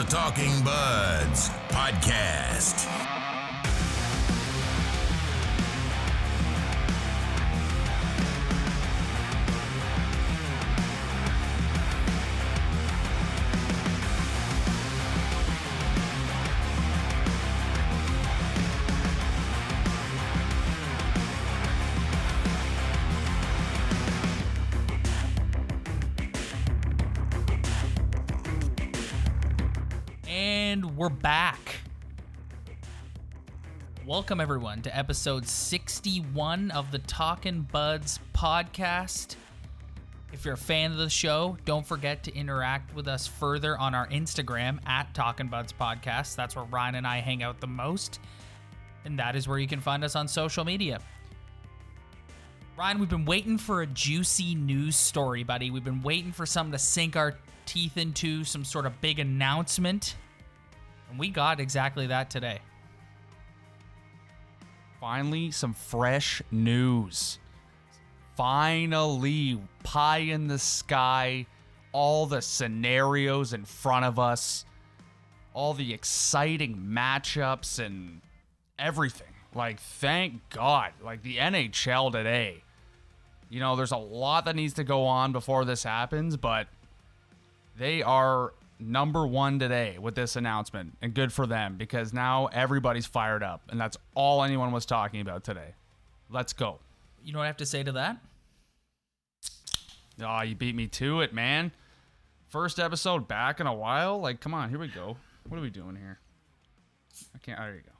Talking Buds podcast. And we're back. Welcome, everyone, to episode 61 of the Talkin' Buds podcast. If you're a fan of the show, don't forget to interact with us further on our Instagram at Talkin' Buds podcast. That's where Ryan and I hang out the most, and that is where you can find us on social media. Ryan, we've been waiting for a juicy news story, buddy. We've been waiting for something to sink our teeth into, some sort of big announcement. And we got exactly that today. Finally, some fresh news. Finally, pie in the sky, all the scenarios in front of us, all the exciting matchups and everything. Like, thank God. Like, the NHL today. You know, there's a lot that needs to go on before this happens, but they are number one today with this announcement, and good for them because now everybody's fired up, and that's all anyone was talking about today. Let's go. You know what I have to say to that? Oh, you beat me to it, man. First episode back in a while. Like, come on, here we go. What are we doing here? I can't. There you go.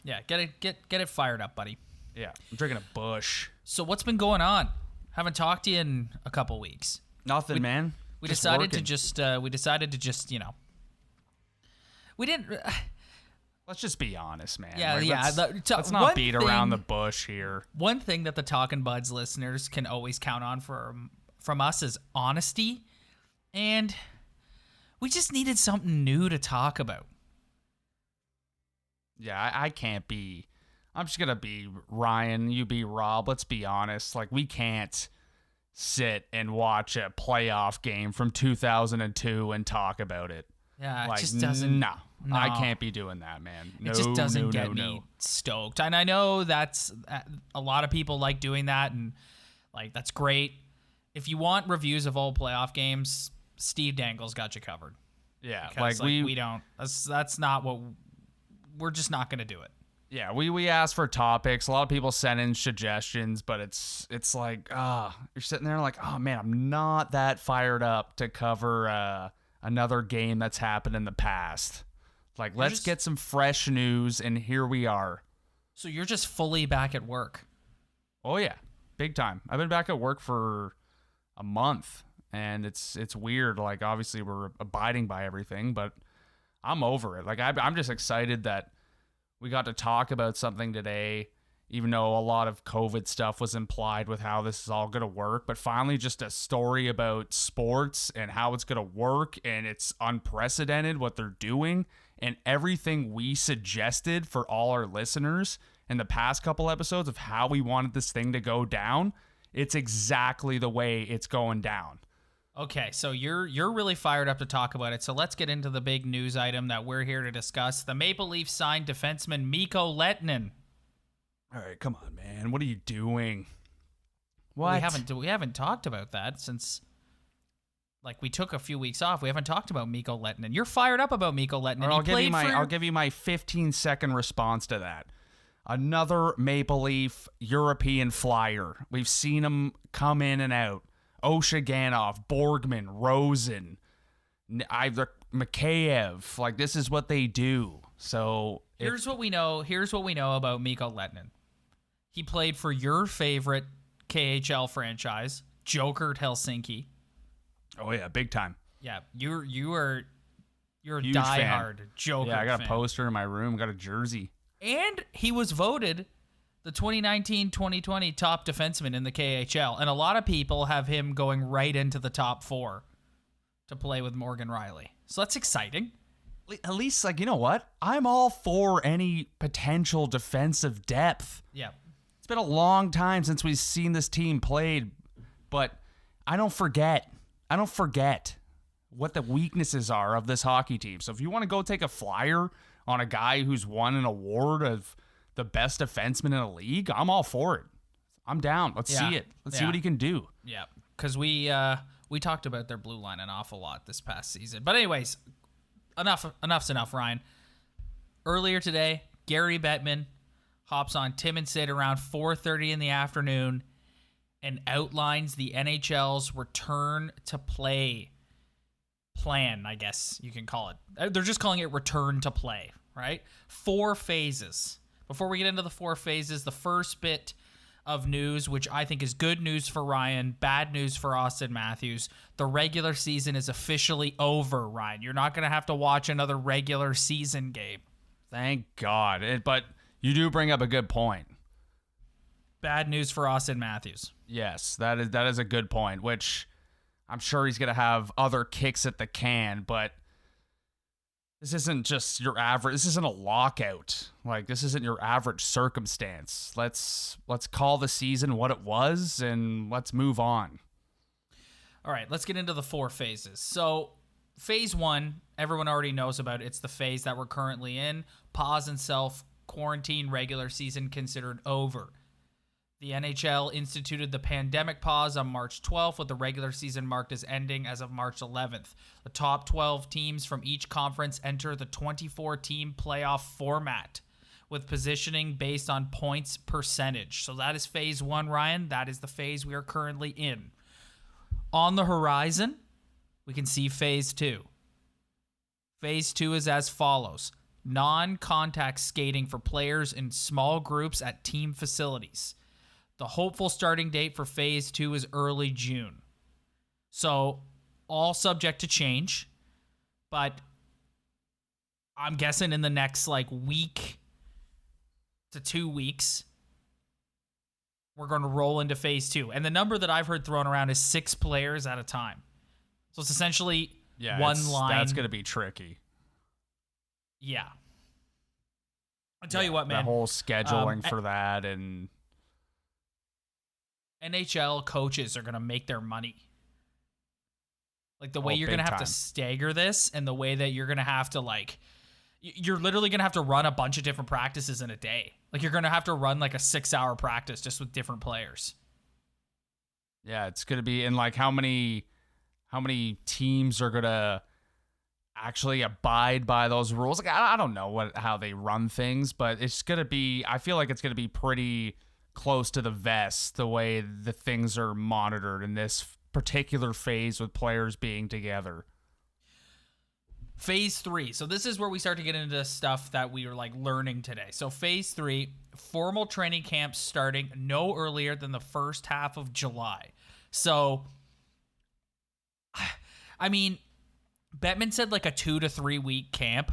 Yeah. Get it fired up, buddy. Yeah, I'm drinking a Busch. So what's been going on? Haven't talked to you in a couple weeks. Nothing, man. We Just decided working. to just, you know. We didn't. Let's just be honest, man. Yeah, Like, yeah. Let's not beat around the bush here. One thing that the Talkin' Buds listeners can always count on from us is honesty, and we just needed something new to talk about. Yeah, I can't be. I'm just gonna be Ryan. You be Rob. Let's be honest. Like, we can't sit and watch a playoff game from 2002 and talk about it. Yeah, Like, it just doesn't. No, I can't be doing that, man. It just doesn't get me stoked. And I know that's a lot of people like doing that, and like that's great. If you want reviews of old playoff games, Steve Dangle's got you covered. Yeah, Because, we don't. That's not what we're just not going to do it. Yeah, we asked for topics. A lot of people sent in suggestions, but it's like, you're sitting there like, oh man, I'm not that fired up to cover another game that's happened in the past. Like, let's get some fresh news, and here we are. So you're just fully back at work. Oh yeah, big time. I've been back at work for a month, and it's weird. Like, obviously we're abiding by everything, but I'm over it. Like, I'm just excited that we got to talk about something today, even though a lot of COVID stuff was implied with how this is all going to work. But finally, just a story about sports and how it's going to work. And it's unprecedented what they're doing. And everything we suggested for all our listeners in the past couple episodes of how we wanted this thing to go down, it's exactly the way it's going down. Okay, so you're really fired up to talk about it. So let's get into the big news item that we're here to discuss. The Maple Leafs signed defenseman Mikko Lehtinen. All right, come on, man. What are you doing? What? We haven't talked about that since, like, we took a few weeks off. We haven't talked about Mikko Lehtinen. You're fired up about Mikko Lehtinen. I'll give you my 15-second response to that. Another Maple Leaf European flyer. We've seen him come in and out. Oshaganov, Borgman, Rosen, either Mikheyev. Like, this is what they do. So here's what we know. Here's what we know about Mikko Lehtinen. He played for your favorite KHL franchise, Jokered Helsinki. Oh yeah, big time. Yeah, you're a Huge diehard fan. Jokered Yeah, I got fan. a poster in my room. Got a jersey. And he was voted the 2019-2020 top defenseman in the KHL. And a lot of people have him going right into the top 4 to play with Morgan Riley. So that's exciting. At least, like, you know what? I'm all for any potential defensive depth. Yeah. It's been a long time since we've seen this team played, but I don't forget. what the weaknesses are of this hockey team. So if you want to go take a flyer on a guy who's won an award of the best defenseman in the league, I'm all for it. I'm down. Let's see it. Let's see what he can do. Yeah, because we talked about their blue line an awful lot this past season. But anyways, enough's enough, Ryan. Earlier today, Gary Bettman hops on Tim and Sid around 4:30 in the afternoon and outlines the NHL's return to play plan, I guess you can call it. They're just calling it return to play, right? 4 phases. Before we get into the 4 phases, the first bit of news, which I think is good news for Ryan, bad news for Austin Matthews. The regular season is officially over, Ryan. You're not going to have to watch another regular season game. Thank God. But you do bring up a good point. Bad news for Austin Matthews. Yes, that is a good point, which I'm sure he's going to have other kicks at the can, but this isn't just your average. This isn't a lockout. Like, this isn't your average circumstance. Let's call the season what it was, and let's move on. All right, let's get into the 4 phases. So, phase 1, everyone already knows about. It's the phase that we're currently in. Pause and self-quarantine, regular season considered over. The NHL instituted the pandemic pause on March 12th, with the regular season marked as ending as of March 11th. The top 12 teams from each conference enter the 24-team playoff format, with positioning based on points percentage. So that is phase 1, Ryan. That is the phase we are currently in. On the horizon, we can see phase 2. Phase 2 is as follows. Non-contact skating for players in small groups at team facilities. The hopeful starting date for phase 2 is early June. So, all subject to change, but I'm guessing in the next week to 2 weeks, we're going to roll into phase 2. And the number that I've heard thrown around is 6 players at a time. So it's essentially one line. That's going to be tricky. Yeah. I'll tell you what, man. The whole scheduling for that, and NHL coaches are going to make their money. Like, the way you're going to have time to stagger this, and the way that you're going to have to, you're literally going to have to run a bunch of different practices in a day. Like, you're going to have to run, a 6-hour practice just with different players. Yeah, it's going to be, and, how many teams are going to actually abide by those rules? I don't know how they run things, but it's going to be, I feel like it's going to be pretty close to the vest the way the things are monitored in this particular phase with players being together. Phase 3. So this is where we start to get into stuff that we were learning today. So phase 3, formal training camps starting no earlier than the first half of July. So, I mean, Bettman said a 2 to 3 week camp.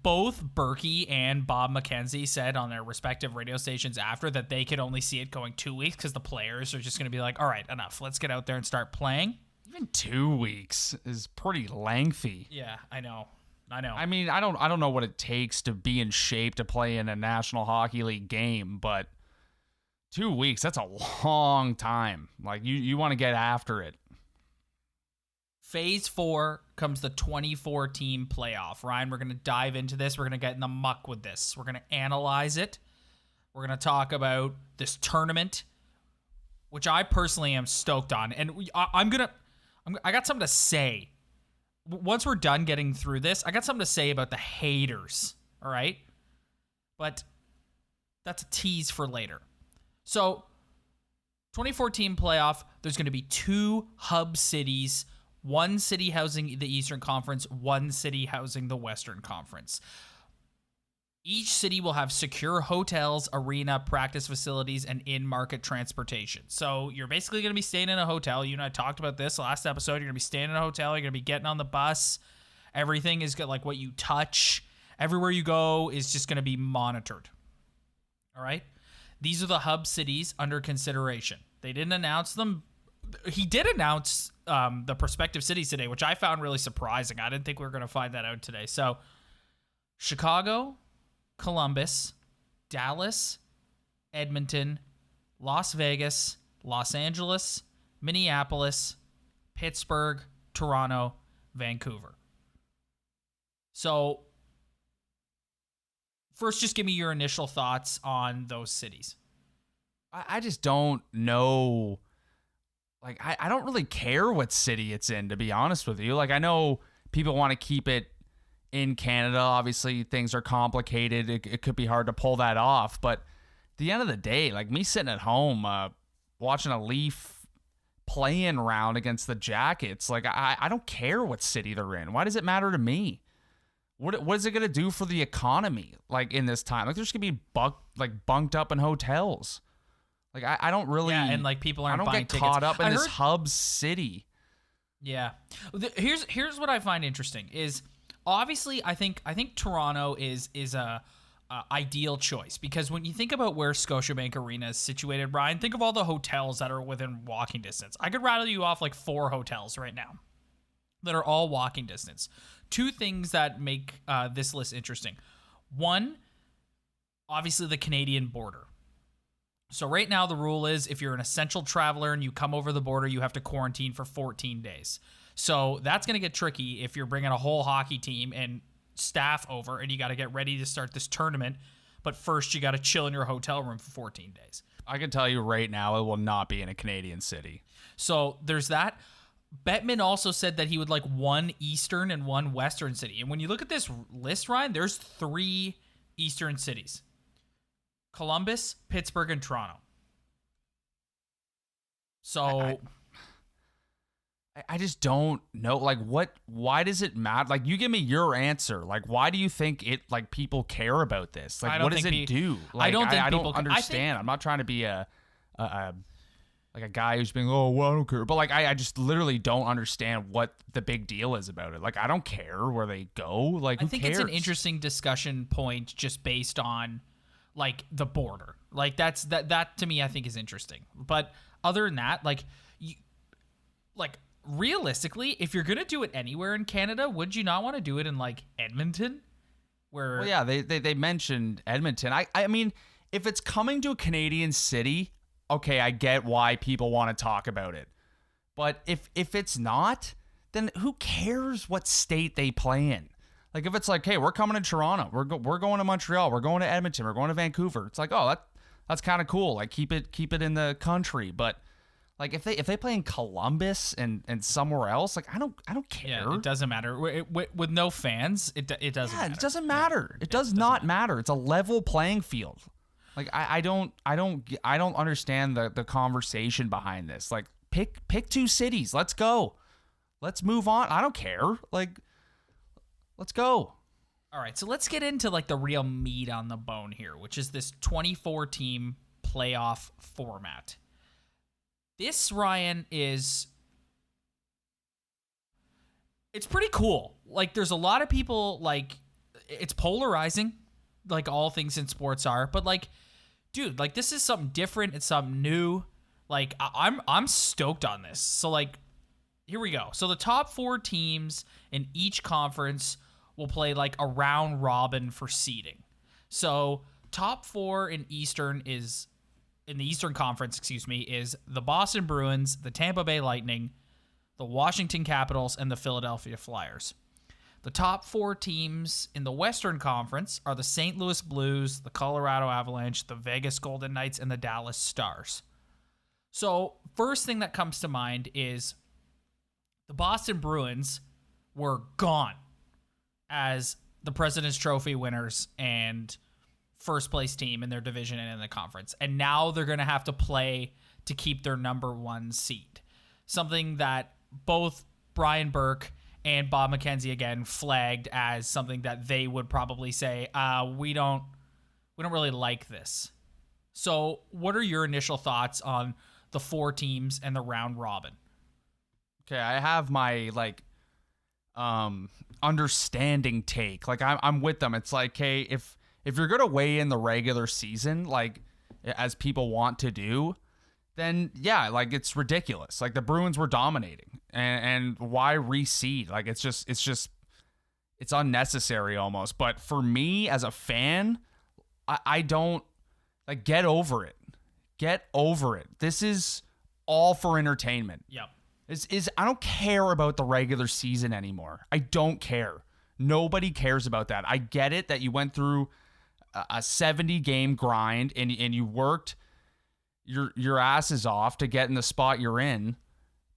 Both Berkey and Bob McKenzie said on their respective radio stations after that they could only see it going 2 weeks because the players are just going to be all right, enough. Let's get out there and start playing. Even 2 weeks is pretty lengthy. Yeah, I know. I mean, I don't know what it takes to be in shape to play in a National Hockey League game, but 2 weeks, that's a long time. You want to get after it. Phase 4 comes the 24-team playoff. Ryan, we're going to dive into this. We're going to get in the muck with this. We're going to analyze it. We're going to talk about this tournament, which I personally am stoked on. And I got something to say. Once we're done getting through this, I got something to say about the haters, all right? But that's a tease for later. So, 24-team playoff, there's going to be 2 hub cities, 1 city housing the Eastern Conference, 1 city housing the Western Conference. Each city will have secure hotels, arena, practice facilities, and in-market transportation. So you're basically going to be staying in a hotel. You and I talked about this last episode. You're going to be staying in a hotel. You're going to be getting on the bus. Everything is good, what you touch. Everywhere you go is just going to be monitored. All right? These are the hub cities under consideration. They didn't announce them. He did announce the prospective cities today, which I found really surprising. I didn't think we were going to find that out today. So, Chicago, Columbus, Dallas, Edmonton, Las Vegas, Los Angeles, Minneapolis, Pittsburgh, Toronto, Vancouver. So first, just give me your initial thoughts on those cities. I just don't know. Like, I don't really care what city it's in, to be honest with you. Like, I know people want to keep it in Canada. Obviously, things are complicated. It could be hard to pull that off. But at the end of the day, like me sitting at home watching a Leaf play-in round against the Jackets, like I don't care what city they're in. Why does it matter to me? What is it going to do for the economy, like, in this time? Like, they're just going to be bunked up in hotels. Like, I don't really... Yeah, and, like, people aren't buying tickets. I don't get caught up in this hub city. Yeah. Here's what I find interesting is, obviously, I think Toronto is a ideal choice, because when you think about where Scotiabank Arena is situated, Brian, think of all the hotels that are within walking distance. I could rattle you off like 4 hotels right now that are all walking distance. 2 things that make this list interesting. One, obviously the Canadian border. So right now the rule is if you're an essential traveler and you come over the border, you have to quarantine for 14 days. So that's going to get tricky if you're bringing a whole hockey team and staff over and you got to get ready to start this tournament. But first you got to chill in your hotel room for 14 days. I can tell you right now it will not be in a Canadian city. So there's that. Bettman also said that he would like 1 Eastern and 1 Western city. And when you look at this list, Ryan, there's 3 Eastern cities. Columbus, Pittsburgh, and Toronto. So I just don't know. Like, why does it matter? Like, you give me your answer. Like, why do you think people care about this? Like, what does it do? Like, I don't think I people don't understand. I'm not trying to be a guy who's being, oh, well, I don't care. But, like, I just literally don't understand what the big deal is about it. Like, I don't care where they go. Like, who cares? I think it's an interesting discussion point just based on, like, the border. Like, that to me, I think is interesting. But other than that, realistically, if you're gonna do it anywhere in Canada, would you not want to do it in like Edmonton? Well, yeah, they mentioned Edmonton. I mean, if it's coming to a Canadian city, okay, I get why people want to talk about it. But if it's not, then who cares what state they play in? Like, if it's like, hey, we're coming to Toronto, we're going to Montreal, we're going to Edmonton, we're going to Vancouver. It's like, oh, that's kind of cool. Like, keep it in the country. But like, if they play in Columbus and somewhere else, like, I don't care. Yeah, it doesn't matter. With no fans, it doesn't matter. It doesn't matter. It does not matter. It's a level playing field. Like, I don't understand the conversation behind this. Like, pick 2 cities. Let's go. Let's move on. I don't care. Like, let's go. All right, so let's get into like the real meat on the bone here, which is this 24-team playoff format. This, Ryan, it's pretty cool. Like, there's a lot of people, like, it's polarizing, like all things in sports are, but like, dude, like, this is something different. It's something new. Like, I'm stoked on this. So, like, here we go. So the top 4 teams in each conference will play like a round robin for seeding. So top 4 in the Eastern Conference, is the Boston Bruins, the Tampa Bay Lightning, the Washington Capitals, and the Philadelphia Flyers. The top 4 teams in the Western Conference are the St. Louis Blues, the Colorado Avalanche, the Vegas Golden Knights, and the Dallas Stars. So first thing that comes to mind is the Boston Bruins were gone as the President's Trophy winners and first place team in their division and in the conference. And now they're going to have to play to keep their number 1 seed. Something that both Brian Burke and Bob McKenzie again flagged as something that they would probably say, we don't really like this. So what are your initial thoughts on the 4 teams and the round robin? Okay, I have my understanding take. Like, I'm with them. It's like, hey, if you're gonna weigh in the regular season, like, as people want to do, then yeah, like, it's ridiculous. Like, the Bruins were dominating, and why reseed? Like, it's unnecessary almost. But for me as a fan, I don't, like, get over it. Get over it. This is all for entertainment. Yep. is I don't care about the regular season anymore. I don't care. Nobody cares about that. I get it that you went through a 70-game grind and you worked your asses off to get in the spot you're in.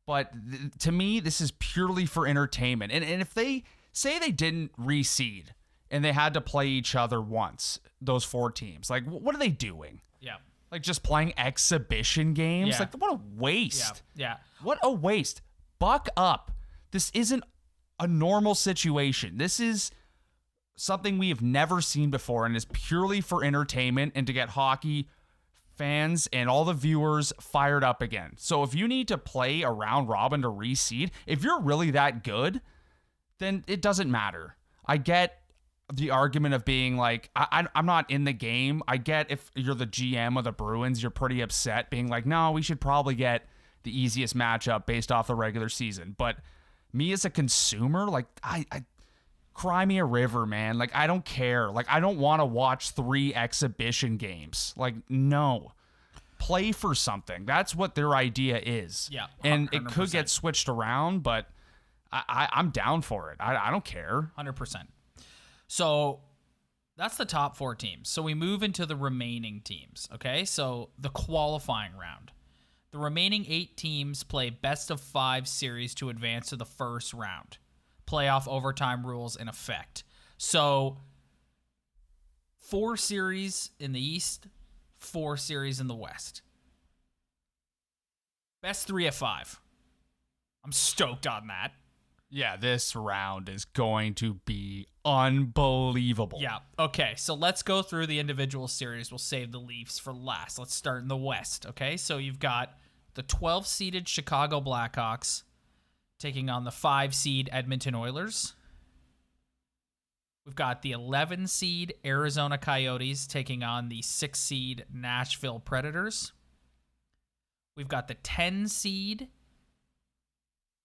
But to me, this is purely for entertainment. And if they say they didn't reseed and they had to play each other once, those 4 teams, like, what are they doing? Yeah. Like, just playing exhibition games? Yeah. Like, what a waste. Yeah. What a waste. Buck up. This isn't a normal situation. This is something we have never seen before and is purely for entertainment and to get hockey fans and all the viewers fired up again. So if you need to play a round robin to reseed, if you're really that good, then it doesn't matter. I get the argument of being like, I'm not in the game. I get if you're the GM of the Bruins, you're pretty upset being like, no, we should probably get the easiest matchup based off the regular season. But me as a consumer, like, I cry me a river, man. Like, I don't care. Like, I don't want to watch 3 exhibition games. Like, no. Play for something. That's what their idea is. Yeah. 100%. And it could get switched around, but I'm down for it. I don't care. 100%. So that's the top 4 teams. So we move into the remaining teams, okay? So the qualifying round. The remaining 8 teams play best of 5 series to advance to the first round. Playoff overtime rules in effect. So 4 series in the East, 4 series in the West. Best 3 of 5. I'm stoked on that. Yeah, this round is going to be unbelievable. Yeah. Okay, so let's go through the individual series. We'll save the Leafs for last. Let's start in the West, okay? So you've got the 12-seeded Chicago Blackhawks taking on the 5-seed Edmonton Oilers. We've got the 11-seed Arizona Coyotes taking on the 6-seed Nashville Predators. We've got the 10-seed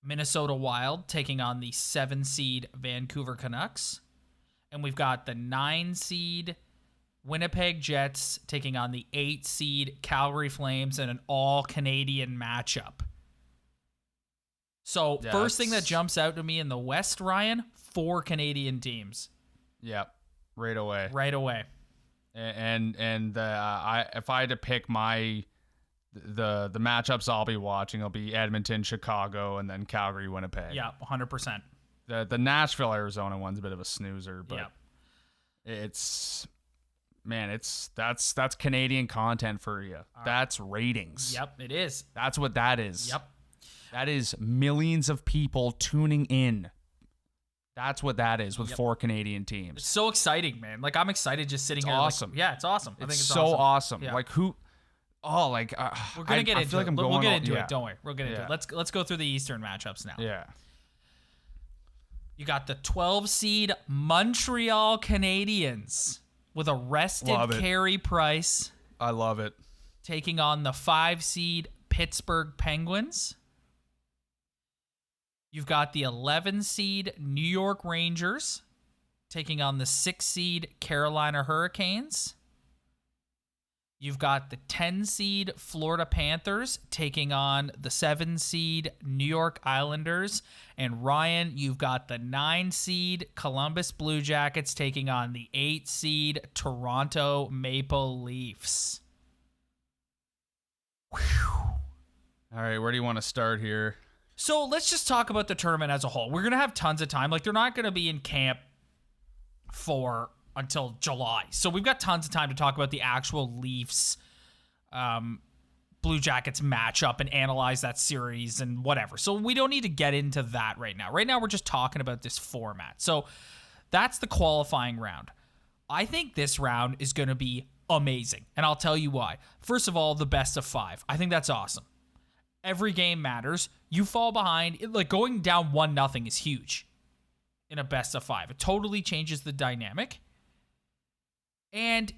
Minnesota Wild taking on the 7-seed Vancouver Canucks. And we've got the 9-seed Winnipeg Jets taking on the 8-seed Calgary Flames in an all-Canadian matchup. So, first thing that jumps out to me in the West, Ryan, 4 Canadian teams. Yep, right away. Right away. And if I had to pick the matchups I'll be watching, it'll be Edmonton, Chicago, and then Calgary, Winnipeg. Yeah, 100%. The Nashville, Arizona one's a bit of a snoozer, but yeah. That's Canadian content for you. That's ratings. Yep, it is. That's what that is. Yep. That is millions of people tuning in. That's what that is with 4 Canadian teams. It's so exciting, man. Like, I'm excited just sitting here. Awesome. Like, yeah, it's awesome. I think it's so awesome. Yeah. Like, who... Oh, like... we're going to get into it. We'll get into it. Don't worry. We'll get into Yeah. it. Let's go through the Eastern matchups now. Yeah. You got the 12-seed Montreal Canadiens with a rested Carey Price. I love it. Taking on the 5-seed Pittsburgh Penguins. You've got the 11-seed New York Rangers taking on the 6-seed Carolina Hurricanes. You've got the 10-seed Florida Panthers taking on the 7-seed New York Islanders. And Ryan, you've got the 9-seed Columbus Blue Jackets taking on the 8-seed Toronto Maple Leafs. Whew. All right, where do you want to start here? So let's just talk about the tournament as a whole. We're going to have tons of time. Like, they're not going to be in camp until July. So we've got tons of time to talk about the actual Leafs Blue Jackets matchup and analyze that series and whatever. So we don't need to get into that right now. Right now, we're just talking about this format. So that's the qualifying round. I think this round is going to be amazing. And I'll tell you why. First of all, the best of 5. I think that's awesome. Every game matters. You fall behind. Like, going down 1-0 is huge in a best of 5. It totally changes the dynamic. And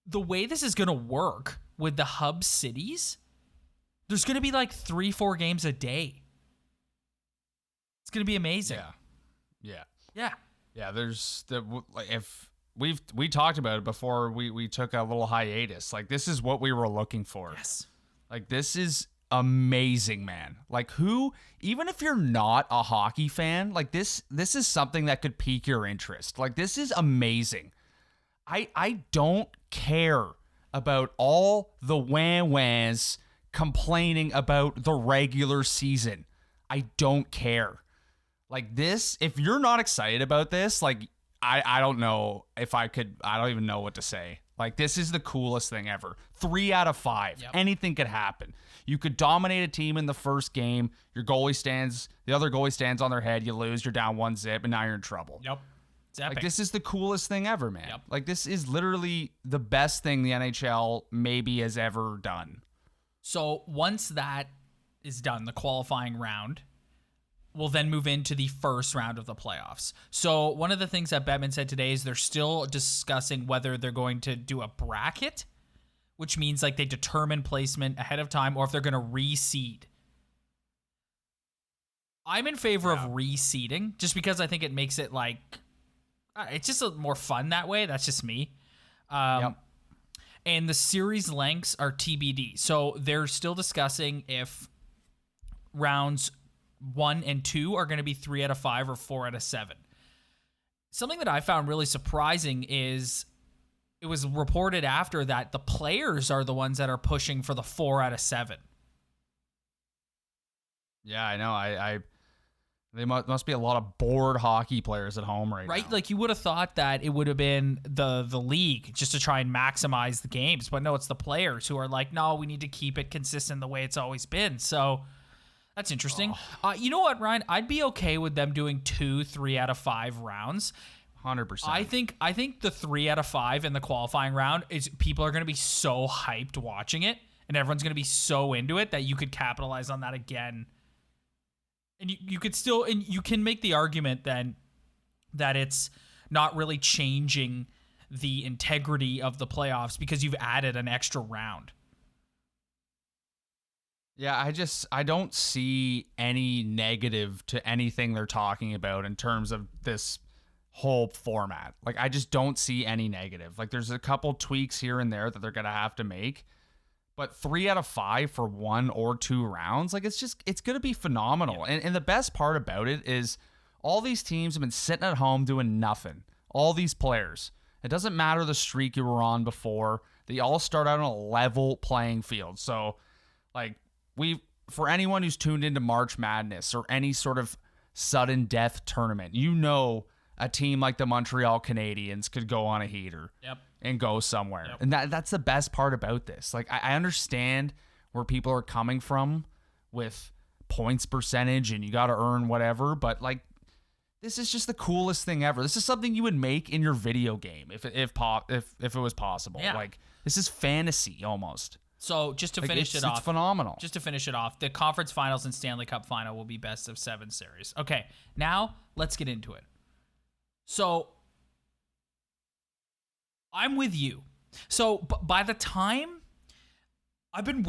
the way this is going to work with the hub cities, there's going to be like 3-4 games a day. It's going to be amazing. Yeah. There's if we talked about it before we took a little hiatus. Like, this is what we were looking for. Yes. Like, this is amazing, man. Like, who, even if you're not a hockey fan, like this is something that could pique your interest. Like, this is amazing. I don't care about all the wah-wahs complaining about the regular season. I don't care. Like, this, if you're not excited about this, like, I don't know if I could, I don't even know what to say. Like, this is the coolest thing ever. 3 out of 5. Yep. Anything could happen. You could dominate a team in the first game. The other goalie stands on their head. You lose. You're down 1-0, and now you're in trouble. Yep. It's epic. Like, this is the coolest thing ever, man. Yep. Like, this is literally the best thing the NHL maybe has ever done. So once that is done, the qualifying round, we'll then move into the first round of the playoffs. So one of the things that Bettman said today is they're still discussing whether they're going to do a bracket, which means like they determine placement ahead of time, or if they're going to reseed. I'm in favor of reseeding just because I think it makes it like, it's just more fun that way. That's just me. And the series lengths are TBD. So they're still discussing if rounds 1 and 2 are going to be 3 out of 5 or 4 out of 7. Something that I found really surprising is it was reported after that the players are the ones that are pushing for the 4 out of 7. Yeah, I know. They must be a lot of bored hockey players at home right now. Right? Like, you would have thought that it would have been the league just to try and maximize the games. But no, it's the players who are like, no, we need to keep it consistent the way it's always been. So that's interesting. You know what, Ryan? I'd be okay with them doing 2 3 out of 5 rounds. 100%. I think the 3 out of 5 in the qualifying round is people are going to be so hyped watching it, and everyone's going to be so into it that you could capitalize on that again. And you could still, and you can make the argument then that it's not really changing the integrity of the playoffs because you've added an extra round. Yeah, I don't see any negative to anything they're talking about in terms of this whole format. Like, I just don't see any negative. Like, there's a couple tweaks here and there that they're going to have to make. But 3 out of 5 for 1 or 2 rounds, like, it's going to be phenomenal. Yeah. And the best part about it is all these teams have been sitting at home doing nothing. All these players. It doesn't matter the streak you were on before. They all start out on a level playing field. So, like, for anyone who's tuned into March Madness or any sort of sudden death tournament, you know a team like the Montreal Canadiens could go on a heater. Yep. And go somewhere. Yep. And that's the best part about this. Like, I understand where people are coming from with points percentage and you got to earn whatever, but, like, this is just the coolest thing ever. This is something you would make in your video game if it was possible. Yeah. Like, this is fantasy almost. So just to finish it off, it's phenomenal. Just to finish it off, the conference finals and Stanley Cup final will be best of 7 series. Okay, now let's get into it. So I'm with you. So by the time I've been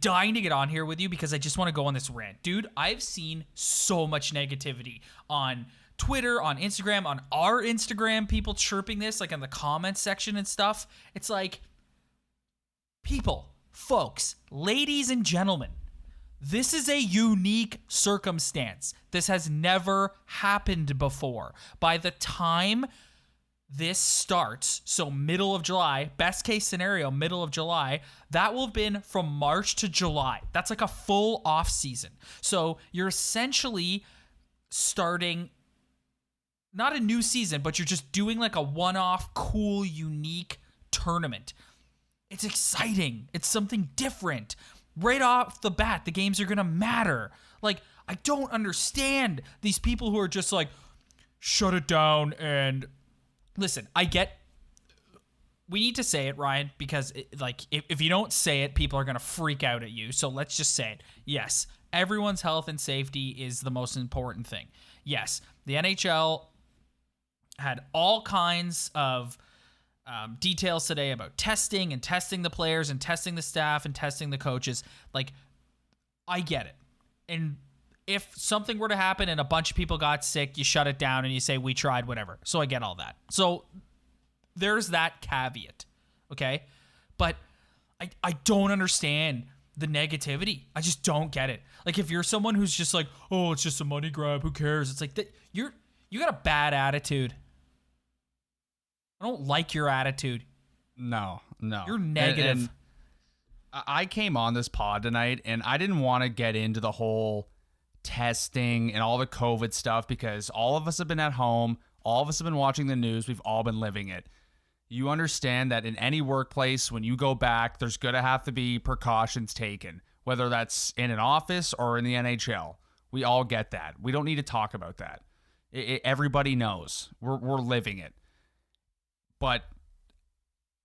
dying to get on here with you because I just want to go on this rant. Dude, I've seen so much negativity on Twitter, on Instagram, on our Instagram, people chirping this, like in the comments section and stuff. It's like, people, folks, ladies and gentlemen, this is a unique circumstance. This has never happened before. By the time this starts, so middle of July, best case scenario, middle of July, that will have been from March to July. That's like a full off season. So you're essentially starting not a new season, but you're just doing like a one-off, cool, unique tournament. It's exciting. It's something different. Right off the bat, the games are going to matter. Like, I don't understand these people who are just like, shut it down and... Listen, we need to say it, Ryan, because if you don't say it, people are going to freak out at you. So let's just say it. Yes, everyone's health and safety is the most important thing. Yes, the NHL had all kinds of details today about testing and testing the players and testing the staff and testing the coaches. Like, I get it. And if something were to happen and a bunch of people got sick, you shut it down and you say, we tried, whatever. So I get all that. So there's that caveat, okay? But I don't understand the negativity. I just don't get it. Like, if you're someone who's just like, oh, it's just a money grab, who cares? It's like that you got a bad attitude. I don't like your attitude. No. You're negative. And I came on this pod tonight, and I didn't want to get into the whole testing and all the COVID stuff because all of us have been at home. All of us have been watching the news. We've all been living it. You understand that in any workplace, when you go back, there's going to have to be precautions taken, whether that's in an office or in the NHL. We all get that. We don't need to talk about that. Everybody knows. We're living it. But,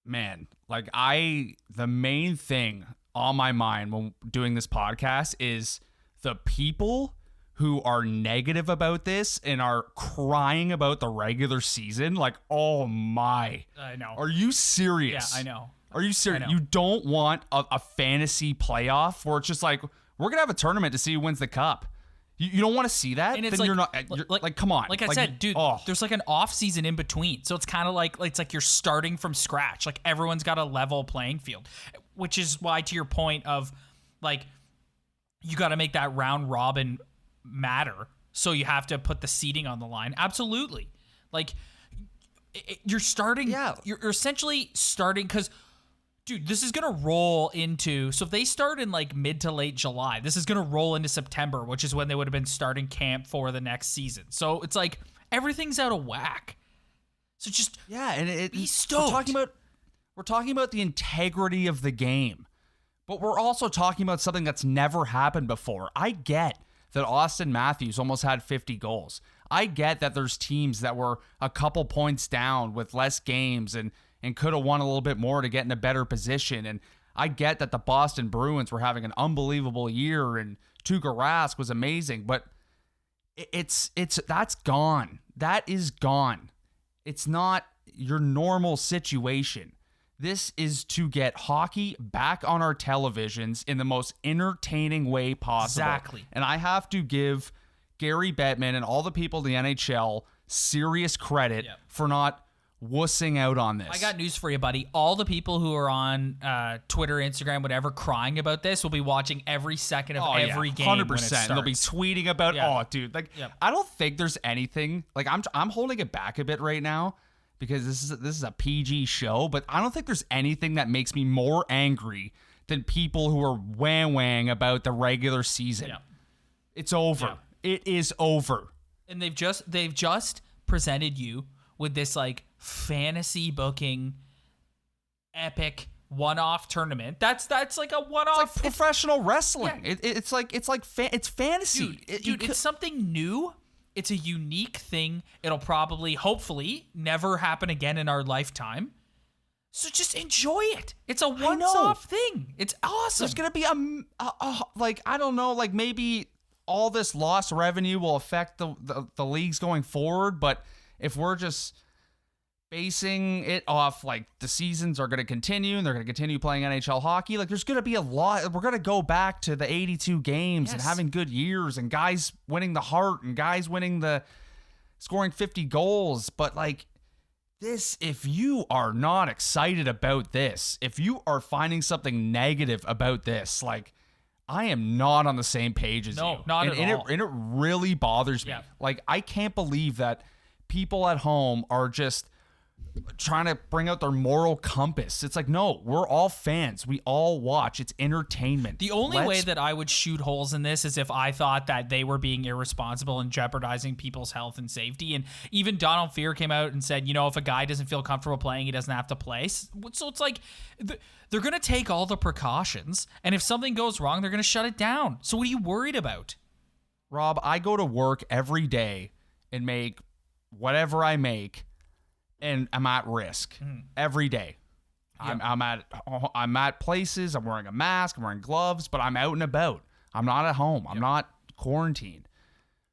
man, like the main thing on my mind when doing this podcast is the people who are negative about this and are crying about the regular season. Like, oh my. I know. Are you serious? Yeah, I know. Are you serious? I know. You don't want a fantasy playoff where it's just like, we're going to have a tournament to see who wins the cup. You don't want to see that? And it's then like, you're not, like, come on. Like I said, dude, there's like an off season in between. So it's kind of like, it's like you're starting from scratch. Like, everyone's got a level playing field, which is why, to your point of, like, you got to make that round robin matter. So you have to put the seeding on the line. Absolutely. Like, you're starting. Yeah. You're essentially starting because, dude, this is going to roll into, so if they start in like mid to late July, this is going to roll into September, which is when they would have been starting camp for the next season. So it's like everything's out of whack. So just and be stoked. We're talking about the integrity of the game, but we're also talking about something that's never happened before. I get that Austin Matthews almost had 50 goals. I get that there's teams that were a couple points down with less games and could have won a little bit more to get in a better position. And I get that the Boston Bruins were having an unbelievable year and Tuukka Rask was amazing, but that's gone. That is gone. It's not your normal situation. This is to get hockey back on our televisions in the most entertaining way possible. Exactly. And I have to give Gary Bettman and all the people in the NHL serious credit for not wussing out on this. I got news for you, buddy. All the people who are on Twitter, Instagram, whatever, crying about this will be watching every second of every game 100%. When it starts. They'll be tweeting about, dude. Like, I don't think there's anything, like, I'm holding it back a bit right now because this is a PG show, but I don't think there's anything that makes me more angry than people who are wang about the regular season. Yeah. It's over. Yeah. It is over. And they've just presented you with this like fantasy booking epic one-off tournament. That's like a one-off. It's like professional wrestling. Yeah. It's fantasy. Dude, it's something new. It's a unique thing. It'll probably, hopefully, never happen again in our lifetime. So just enjoy it. It's a once-off thing. It's awesome. There's gonna be like, I don't know, like maybe all this lost revenue will affect the leagues going forward, but if we're just basing it off like the seasons are going to continue and they're going to continue playing NHL hockey, like there's going to be a lot. We're going to go back to the 82 games and having good years and guys winning the Hart and guys winning the scoring 50 goals. But like this, if you are not excited about this, if you are finding something negative about this, like I am not on the same page as you. No, not at all. And it really bothers me. Yeah. Like I can't believe that people at home are just trying to bring out their moral compass. It's like, no, we're all fans. We all watch. It's entertainment. The only way that I would shoot holes in this is if I thought that they were being irresponsible and jeopardizing people's health and safety. And even Donald Fear came out and said, if a guy doesn't feel comfortable playing, he doesn't have to play. So it's like they're going to take all the precautions. And if something goes wrong, they're going to shut it down. So what are you worried about? Rob, I go to work every day and make whatever I make, and I'm at risk every day. Yep. I'm at places. I'm wearing a mask. I'm wearing gloves, but I'm out and about. I'm not at home. I'm not quarantined.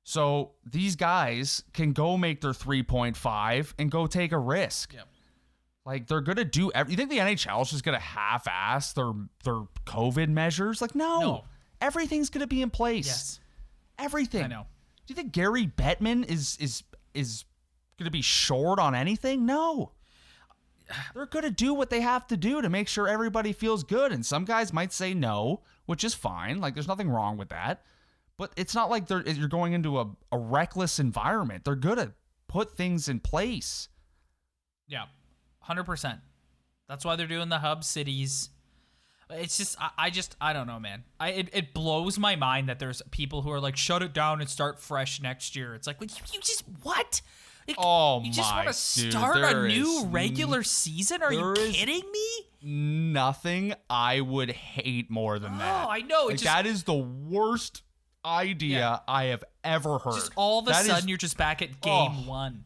So these guys can go make their 3.5 and go take a risk. Yep. Like they're gonna do. You think the NHL is just gonna half-ass their COVID measures? Like no. Everything's gonna be in place. Yes, everything. I know. Do you think Gary Bettman is going to be short on anything? No. They're going to do what they have to do to make sure everybody feels good. And some guys might say no. which is fine. Like, there's nothing wrong with that. But it's not like you're going into a reckless environment. They're good at put things in place. Yeah, 100%. That's why they're doing the hub cities. It's just, I don't know, man. It blows my mind that there's people who are like, shut it down and start fresh next year. It's like, you just, what? Like, you just want to start a new regular season? Are you kidding me? Nothing I would hate more than that. Oh, I know. Like, that is the worst idea I have ever heard. Just all of a sudden, you're just back at game one.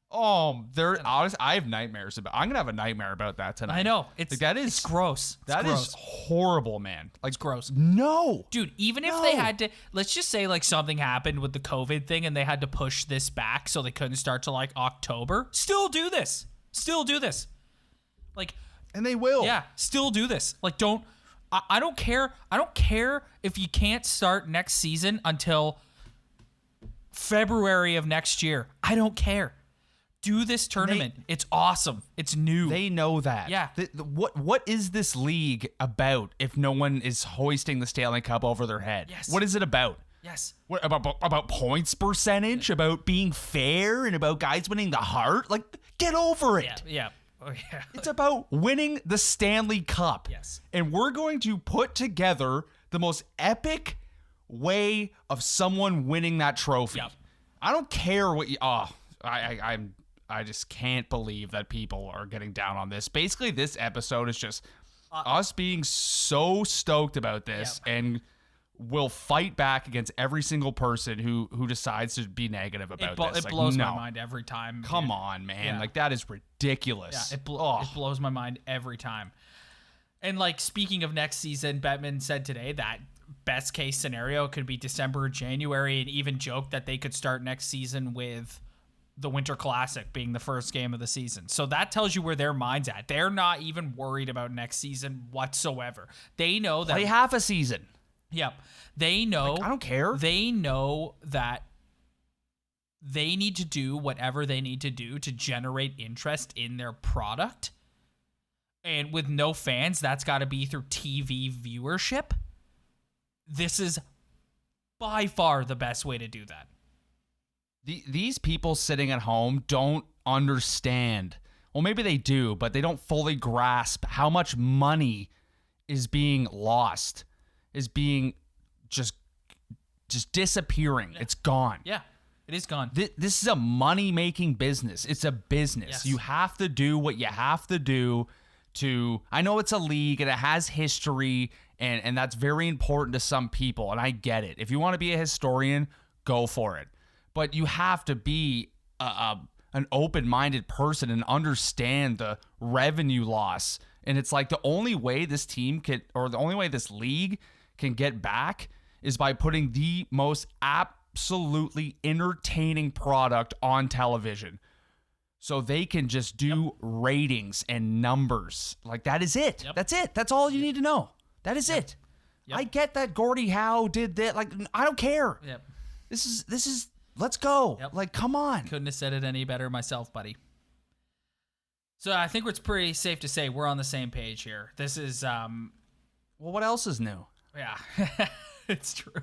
Honestly, I have nightmares about. I'm gonna have a nightmare about that tonight. I know it's gross. That is horrible, man. Like, it's gross. No, dude. Even if they had to, let's just say like something happened with the COVID thing and they had to push this back so they couldn't start to like October. Still do this. Like, and they will. Yeah, still do this. Like, don't. I don't care. I don't care if you can't start next season until February of next year. I don't care. Do this tournament. It's awesome. It's new. They know that. Yeah. What is this league about if no one is hoisting the Stanley Cup over their head? Yes. What is it about? Yes. What about points percentage? About being fair and about guys winning the heart? Like, get over it. Yeah. Oh, yeah. It's about winning the Stanley Cup. Yes. And we're going to put together the most epic way of someone winning that trophy. Yep. I don't care what you. I just can't believe that people are getting down on this. Basically, this episode is just us being so stoked about this, and we'll fight back against every single person who decides to be negative about this. It blows my mind every time. Come on, man. Yeah. Like, that is ridiculous. Yeah, it blows my mind every time. And, like, speaking of next season, Bettman said today that best case scenario could be December or January, and even joked that they could start next season with the Winter Classic being the first game of the season. So that tells you where their mind's at. They're not even worried about next season whatsoever. They know that... Play half a season. Yep. They know... Like, I don't care. They know that they need to do whatever they need to do to generate interest in their product. And with no fans, that's got to be through TV viewership. This is by far the best way to do that. These people sitting at home don't understand. Well, maybe they do, but they don't fully grasp how much money is being lost, is being just disappearing. Yeah. It's gone. Yeah, it is gone. This is a money-making business. It's a business. Yes. You have to do what you have to do to... I know it's a league and it has history, and that's very important to some people, and I get it. If you want to be a historian, go for it. But you have to be an open-minded person and understand the revenue loss. And it's like the only way this team can, or the only way this league can get back is by putting the most absolutely entertaining product on television. So they can just do ratings and numbers. Like, that is it. Yep. That's it. That's all you need to know. That is it. Yep. I get that Gordie Howe did that. Like, I don't care. Yep. This is let's go. Yep. Like, come on. Couldn't have said it any better myself, buddy. So I think it's pretty safe to say we're on the same page here. This is well, what else is new? Yeah. It's true.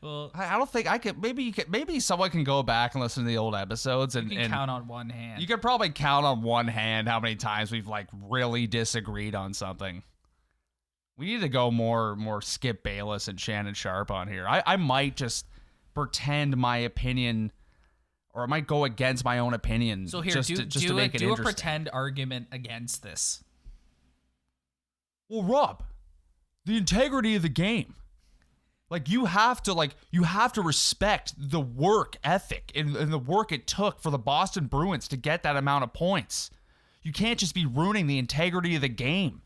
Well, I don't think I could. Maybe someone can go back and listen to the old episodes and count on one hand. You could probably count on one hand how many times we've like really disagreed on something. We need to go more Skip Bayless and Shannon Sharp on here. I might just pretend my opinion, or I might go against my own opinion. So here, just to make it interesting. Do a pretend argument against this. Well, Rob, the integrity of the game. Like, you have to respect the work ethic and the work it took for the Boston Bruins to get that amount of points. You can't just be ruining the integrity of the game.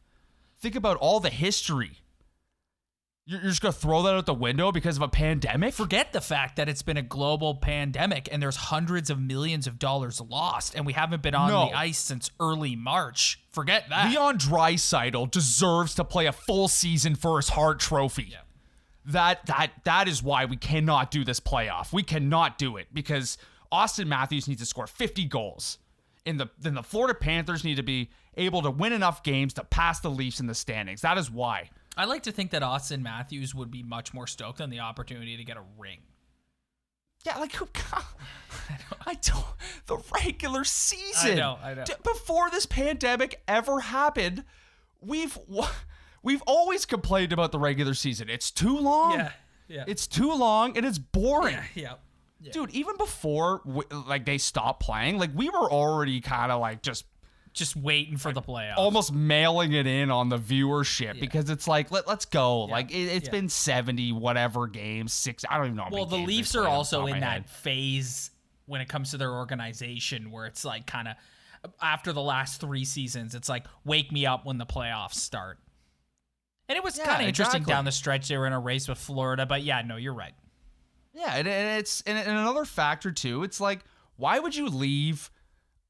Think about all the history. You're just going to throw that out the window because of a pandemic? Forget the fact that it's been a global pandemic and there's hundreds of millions of dollars lost and we haven't been on the ice since early March. Forget that. Leon Draisaitl deserves to play a full season for his Hart Trophy. Yeah. That is why we cannot do this playoff. We cannot do it because Austin Matthews needs to score 50 goals. And then the Florida Panthers need to be able to win enough games to pass the Leafs in the standings. That is why. I like to think that Austin Matthews would be much more stoked on the opportunity to get a ring. Yeah, like who? I don't. The regular season. I know. Before this pandemic ever happened, we've always complained about the regular season. It's too long. Yeah. It's too long and it's boring. Yeah. Dude, even before like they stopped playing, like we were already kind of like just waiting for the playoffs. almost mailing it in on the viewership because it's like let's go. Yeah. Like it's been 70 whatever games, 6. I don't even know. How well, many the games Leafs they are play also in that head. phase when it comes to their organization where it's like kind of after the last 3 seasons, it's like wake me up when the playoffs start. And it was kind of interesting down the stretch. They were in a race with Florida, but yeah, no, you're right. Yeah, and it's and another factor too. It's like, why would you leave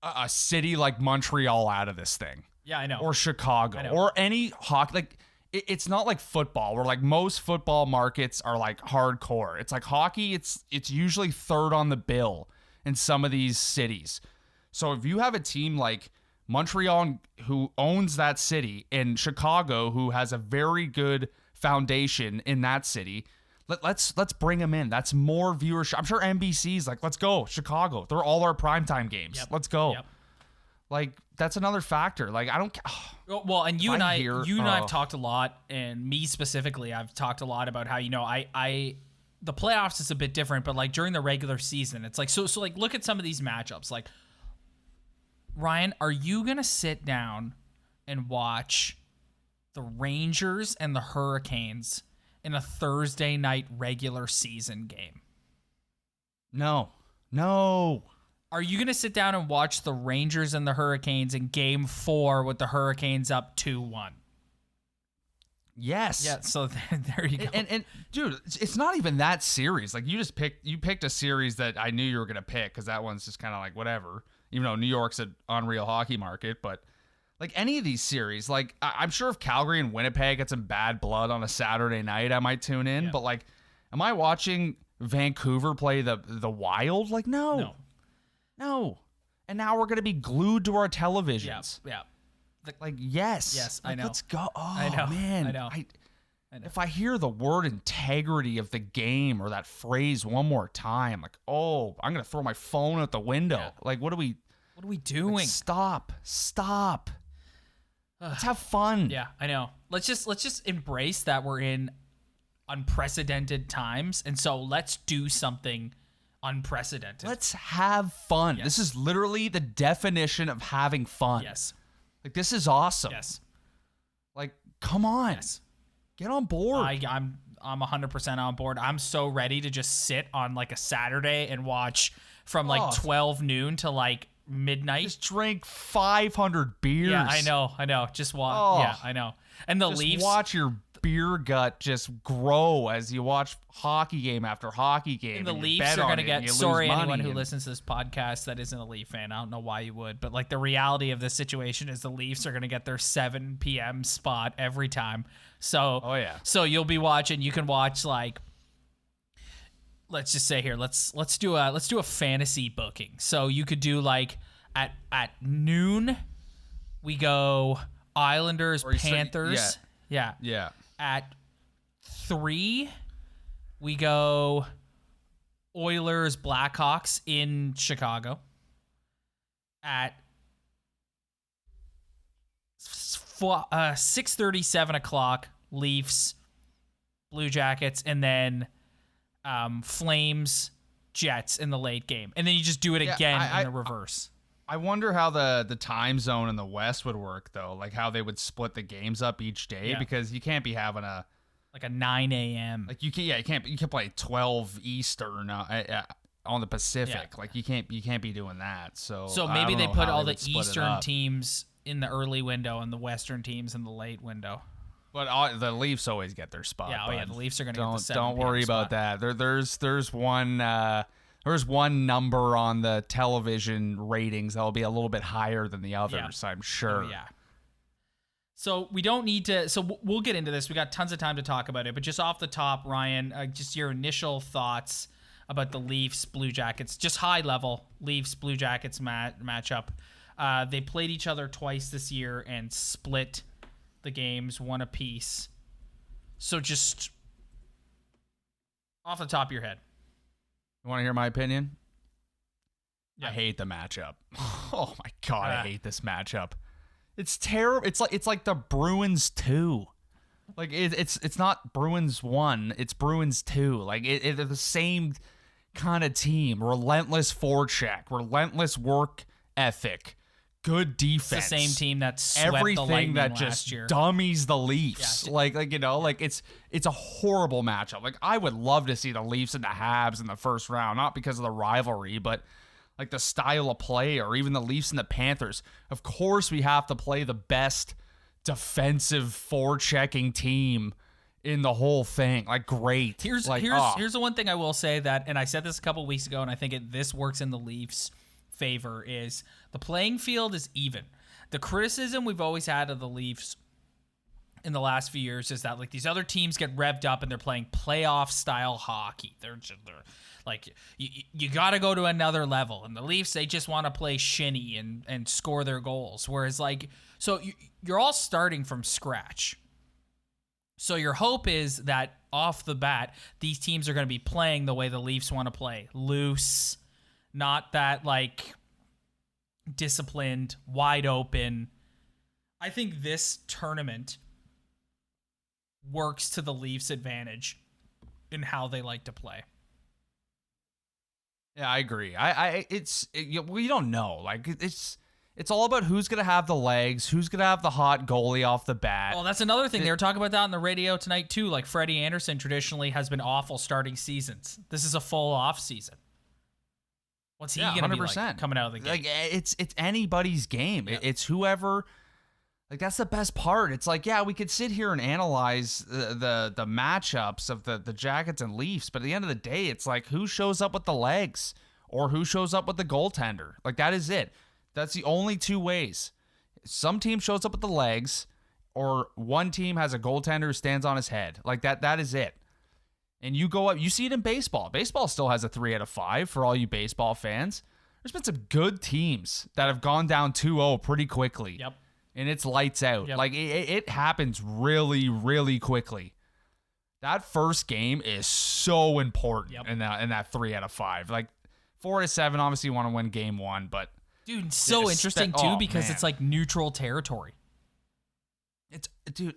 a city like Montreal out of this thing? Yeah, I know. Or Chicago, or any hockey. Like, it's not like football, where like most football markets are like hardcore. It's like hockey. It's usually third on the bill in some of these cities. So if you have a team like Montreal who owns that city, and Chicago who has a very good foundation in that city. Let's bring them in. That's more viewership. I'm sure NBC's like, let's go, Chicago. They're all our primetime games. Yep. Let's go. Yep. Like, that's another factor. Like, I don't. Well, and you and I have talked a lot, and me specifically, I've talked a lot about how the playoffs is a bit different, but like during the regular season, it's like so like look at some of these matchups. Like, Ryan, are you gonna sit down and watch the Rangers and the Hurricanes in a Thursday night regular season game? No. Are you going to sit down and watch the Rangers and the Hurricanes in game 4 with the Hurricanes up 2-1? Yes. Yeah, so there you go. And dude, it's not even that series. Like, you picked a series that I knew you were going to pick because that one's just kind of like whatever, even though New York's an unreal hockey market, but like any of these series, like I'm sure if Calgary and Winnipeg had some bad blood on a Saturday night, I might tune in. Yeah. But like, am I watching Vancouver play the Wild? Like, no. And now we're gonna be glued to our televisions. Yeah. Yes, I know. Let's go. Oh, I know. Man, I know. If I hear the word integrity of the game or that phrase one more time, like, oh, I'm gonna throw my phone out the window. Yeah. Like, what are we doing? Like, stop. Let's have fun. Yeah, I know. Let's just embrace that we're in unprecedented times, and so let's do something unprecedented. Let's have fun. Yes. This is literally the definition of having fun. Yes. Like, this is awesome. Yes. Like, come on. Yes. Get on board. I'm 100% on board. I'm so ready to just sit on like a Saturday and watch from like 12 noon to like midnight. Just drink 500 beers. Yeah, I know. Just watch. Yeah, I know. And the Leafs. Watch your beer gut just grow as you watch hockey game after hockey game. And the Leafs are going to get. Sorry, anyone who listens to this podcast that isn't a Leaf fan. I don't know why you would, but like the reality of this situation is the Leafs are going to get their 7 p.m. spot every time. So. Oh yeah. So you'll be watching. You can watch like. Let's just say here, let's do a fantasy booking. So you could do like at noon, we go Islanders, Panthers. Yeah. At 3, we go Oilers, Blackhawks in Chicago. At 6:30, 7 o'clock, Leafs, Blue Jackets, and then Flames, Jets in the late game. And then you just do it again in the reverse. I wonder how the time zone in the West would work, though. Like, how they would split the games up each day, because you can't be having a 9 a.m. Like, you can't play 12 Eastern on the Pacific. Yeah. Like, you can't be doing that. So maybe they put all the Eastern teams in the early window and the Western teams in the late window. But the Leafs always get their spot. Yeah, the Leafs are going to get the 7 Don't worry about that. There's one number on the television ratings that'll be a little bit higher than the others, I'm sure. Oh, yeah. So we don't need to. So we'll get into this. We got tons of time to talk about it. But just off the top, Ryan, just your initial thoughts about the Leafs Blue Jackets, just high level Leafs Blue Jackets matchup. They played each other twice this year and split the games, one apiece. So just off the top of your head. You want to hear my opinion? Yeah. I hate the matchup. Oh my God, I hate this matchup. It's terrible. It's like the Bruins 2. Like it's not Bruins 1, it's Bruins 2. Like they're the same kind of team. Relentless forecheck, relentless work ethic, good defense. It's the same team that swept everything the Lightning that last just year. dummies the Leafs. Yeah. Like it's a horrible matchup. Like I would love to see the Leafs and the Habs in the first round, not because of the rivalry, but like the style of play, or even the Leafs and the Panthers. Of course, we have to play the best defensive forechecking team in the whole thing. Like, great. Here's the one thing I will say that, and I said this a couple weeks ago, and I think this works in the Leafs' favor, is the playing field is even. The criticism we've always had of the Leafs in the last few years is that like these other teams get revved up and they're playing playoff style hockey. They're like, you got to go to another level. And the Leafs, they just want to play shinny and score their goals. Whereas, like, so you're all starting from scratch. So your hope is that off the bat, these teams are going to be playing the way the Leafs want to play. Loose, not that, like, disciplined, wide open. I think this tournament works to the Leafs' advantage in how they like to play. Yeah, I agree. We don't know. Like it's all about who's gonna have the legs, who's gonna have the hot goalie off the bat. Well, that's another thing. They were talking about that on the radio tonight too. Like Freddie Anderson traditionally has been awful starting seasons. This is a full off season. What's he gonna be like coming out of the game? Like it's anybody's game. Yeah. It's whoever. Like that's the best part. It's like, yeah, we could sit here and analyze the matchups of the Jackets and Leafs, but at the end of the day, it's like who shows up with the legs or who shows up with the goaltender. Like that is it. That's the only two ways. Some team shows up with the legs, or one team has a goaltender who stands on his head. Like that is it. And you go up, you see it in baseball. Baseball still has a 3 out of 5 for all you baseball fans. There's been some good teams that have gone down 2-0 pretty quickly. Yep. And it's lights out. Yep. Like it happens really, really quickly. That first game is so important in that 3 out of 5. Like 4 out of 7, obviously you want to win game 1, but dude, so interesting too because it's like neutral territory. Dude,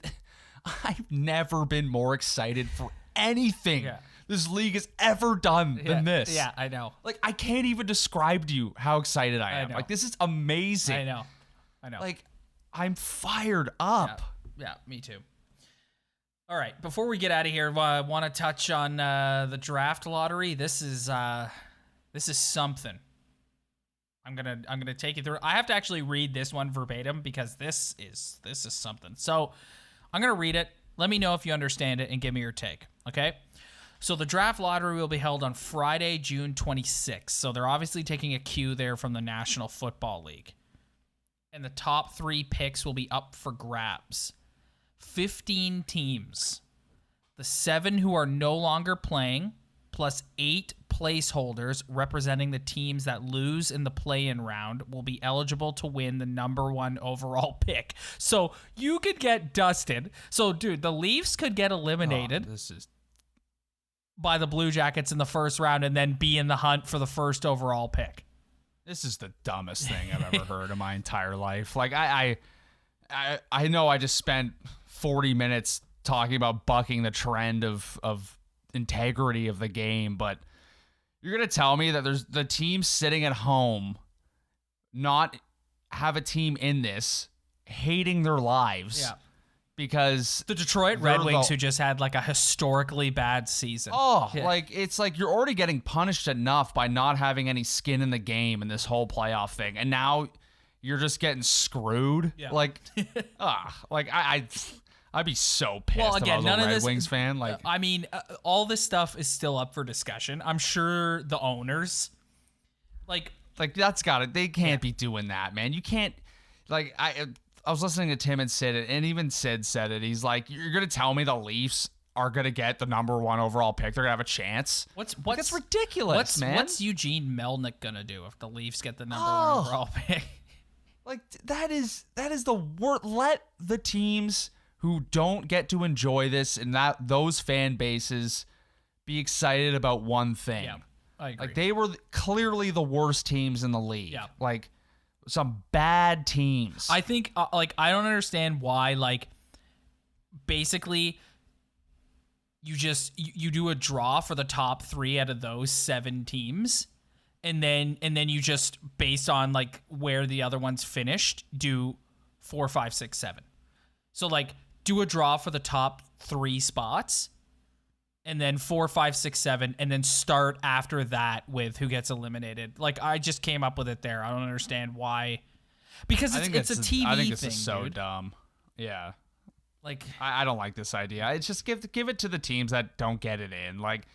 I've never been more excited for anything this league has ever done than this. Yeah, I know. Like I can't even describe to you how excited I am. Like this is amazing. I know. Like I'm fired up. Yeah, me too. All right, before we get out of here, I want to touch on the draft lottery. This is something. I'm gonna take you through. I have to actually read this one verbatim because this is something. So I'm gonna read it. Let me know if you understand it and give me your take. Okay. So the draft lottery will be held on Friday, June 26th. So they're obviously taking a cue there from the National Football League. And the top 3 picks will be up for grabs. 15 teams. The 7 who are no longer playing, plus 8 placeholders representing the teams that lose in the play-in round, will be eligible to win the number 1 overall pick. So you could get dusted. So, dude, the Leafs could get eliminated by the Blue Jackets in the first round and then be in the hunt for the first overall pick. This is the dumbest thing I've ever heard in my entire life. Like I know I just spent 40 minutes talking about bucking the trend of integrity of the game, but you're gonna tell me that there's the team sitting at home, not have a team in this, hating their lives. Yeah. Because the Detroit Red Wings, who just had like a historically bad season. Like it's like you're already getting punished enough by not having any skin in the game in this whole playoff thing, and now you're just getting screwed. Yeah. Like, I'd be so pissed. Well, again, if I was none a of Red this. Wings fan. Like, I mean, all this stuff is still up for discussion. I'm sure the owners, like that's got it. They can't be doing that, man. You can't. Like, I was listening to Tim and Sid, and even Sid said it. He's like, "You're gonna tell me the Leafs are gonna get the number 1 overall pick? They're gonna have a chance? That's ridiculous, man. What's Eugene Melnyk gonna do if the Leafs get the number 1 overall pick? Like that is the word. Let the teams who don't get to enjoy this and that those fan bases be excited about one thing. Yeah, I agree. Like, they were clearly the worst teams in the league. Yeah. Like, some bad teams. I think, I don't understand why, like, basically, you do a draw for the top 3 out of those 7 teams, and then you just, based on, like, where the other ones finished, do 4, 5, 6, 7. So, like, do a draw for the top 3 spots, and then 4, 5, 6, 7, and then start after that with who gets eliminated. Like, I just came up with it there. I don't understand why. Because it's a TV thing. I think this is so dumb. Yeah. Like, I don't like this idea. It's just give it to the teams that don't get it in. Like,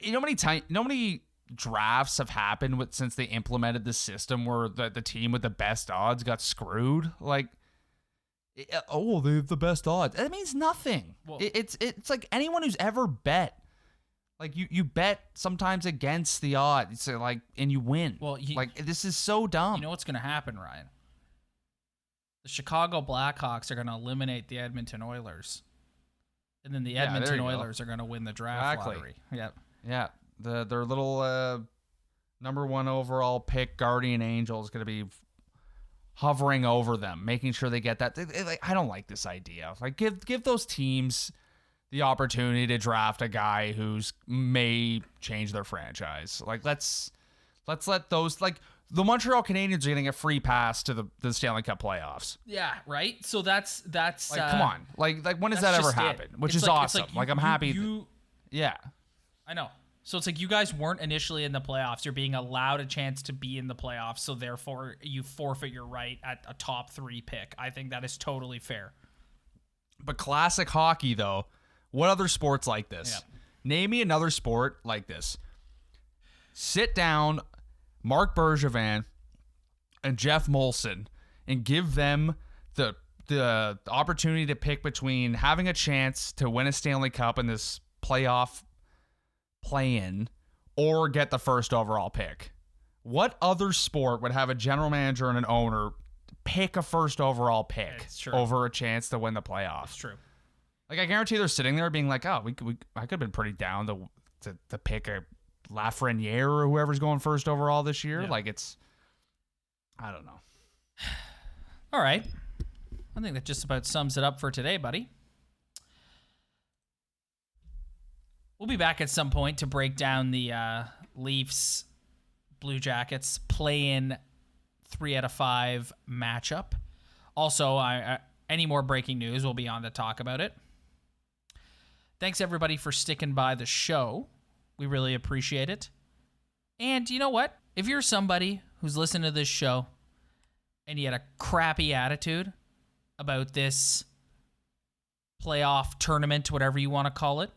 you know how many drafts have happened since they implemented the system where the team with the best odds got screwed? Like, they have the best odds. That means nothing. Well, it's like anyone who's ever bet. Like, you bet sometimes against the odds, so like, and you win. Well, this is so dumb. You know what's going to happen, Ryan? The Chicago Blackhawks are going to eliminate the Edmonton Oilers, and then the Edmonton Oilers are going to win the draft lottery. Yep. Yeah. Their little number 1 overall pick Guardian Angel is going to be hovering over them, making sure they get that. I don't like this idea. Like, give those teams the opportunity to draft a guy who's may change their franchise. Like, let's let those, like, the Montreal Canadiens are getting a free pass to the Stanley Cup playoffs. Yeah, right. So that's like, come on, like when does that ever happen? Which is awesome. Like, I'm happy. Yeah, I know. So it's like, you guys weren't initially in the playoffs. You're being allowed a chance to be in the playoffs, so therefore you forfeit your right at a top 3 pick. I think that is totally fair. But classic hockey, though. What other sports like this? Yeah. Name me another sport like this. Sit down, Mark Bergevin and Jeff Molson, and give them the opportunity to pick between having a chance to win a Stanley Cup in this playoff play-in or get the first overall pick. What other sport would have a general manager and an owner pick a first overall pick over a chance to win the playoffs? It's true. Like, I guarantee they're sitting there being like, oh, I could have been pretty down to pick a Lafreniere or whoever's going first overall this year. Yeah. Like, I don't know. All right. I think that just about sums it up for today, buddy. We'll be back at some point to break down the Leafs Blue Jackets play-in 3 out of 5 matchup. Also, any more breaking news, we'll be on to talk about it. Thanks, everybody, for sticking by the show. We really appreciate it. And you know what? If you're somebody who's listening to this show and you had a crappy attitude about this playoff tournament, whatever you want to call it,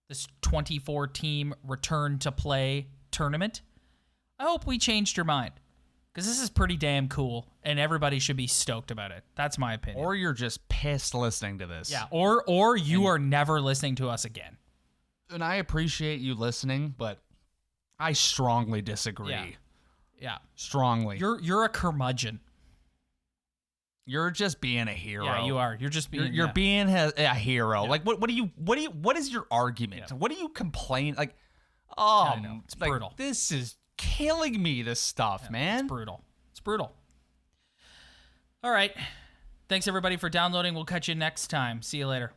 this 24-team return to play tournament, I hope we changed your mind, because this is pretty damn cool, and everybody should be stoked about it. That's my opinion. Or you're just pissed listening to this. Yeah, or you are never listening to us again. And I appreciate you listening, but I strongly disagree. Yeah. Strongly. You're a curmudgeon. You're just being a hero. Yeah, you are. You're just being. You're being a hero. Yeah. Like, what is your argument? Yeah. What do you complain? Like, I know. It's like, brutal. This is killing me. This stuff, man. It's brutal. It's brutal. All right. Thanks, everybody, for downloading. We'll catch you next time. See you later.